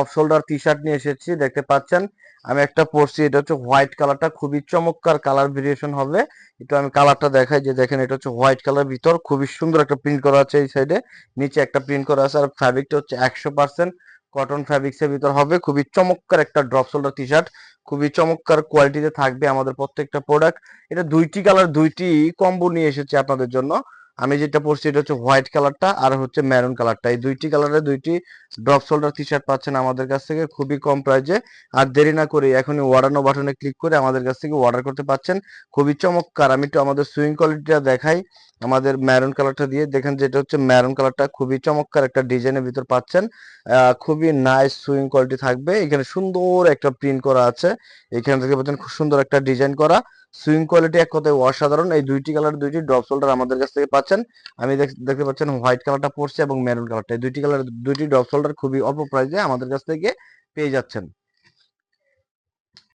Off shoulder T shirt নিয়ে এসেছি, দেখতে পাচ্ছেন আমি একটা পরছি, এটা হচ্ছে হোয়াইট কালারটা, খুবই চমৎকার কালার ভেরিয়েশন হবে। একটু আমি কালারটা দেখাই, যে দেখেন এটা হচ্ছে হোয়াইট কালার ভিতর খুবই সুন্দর একটা প্রিন্ট করা আছে এই সাইডে, নিচে একটা প্রিন্ট করা আছে, আর ফ্যাব্রিকটা হচ্ছে 100% কটন ফ্যাব্রিক্সের ভিতর হবে। খুবই চমৎকার একটা ড্রপ শোল্ডার টি শার্ট, খুবই চমৎকার কোয়ালিটিতে থাকবে আমাদের প্রত্যেকটা প্রোডাক্ট। এটা দুইটি কালার, দুইটি কম্বো নিয়ে এসেছি আপনাদের জন্য। আমি যেটা পরছি এটা হচ্ছে হোয়াইট কালারটা আর হচ্ছে মেরুন কালারটা, এই দুইটি কালারের দুইটি ড্রপ শোল্ডার টি শার্ট পাচ্ছেন আমাদের কাছ থেকে খুবই কম প্রাইজে। আর দেরি না করে এখনই অর্ডার নাও বাটনে ক্লিক করে আমাদের কাছ থেকে অর্ডার করতে পাচ্ছেন। খুবই চমৎকার, আমি একটু আমাদের সুইং কোয়ালিটিটা দেখাই। আমাদের মেরুন কালারটা দিয়ে দেখেন, যেটা হচ্ছে মেরুন কালারটা খুবই চমৎকার একটা ডিজাইনের ভিতর পাচ্ছেন। খুবই নাইস সুইং কোয়ালিটি থাকবে, এখানে সুন্দর একটা প্রিন্ট করা আছে, এখানে দেখতে পাচ্ছেন খুব সুন্দর একটা ডিজাইন করা। সুইং কোয়ালিটি এক কথায় অসাধারণ। এই দুইটি কালার দুইটি ড্রপ শোল্ডার আমাদের কাছ থেকে পাচ্ছেন। আমি দেখতে পাচ্ছেন হোয়াইট কালারটা পড়ছে এবং মেরুন কালারটা, এই দুইটি কালার দুইটি ড্রপ শোল্ডার খুবই অল্প প্রাইসে আমাদের কাছ থেকে পেয়ে যাচ্ছেন।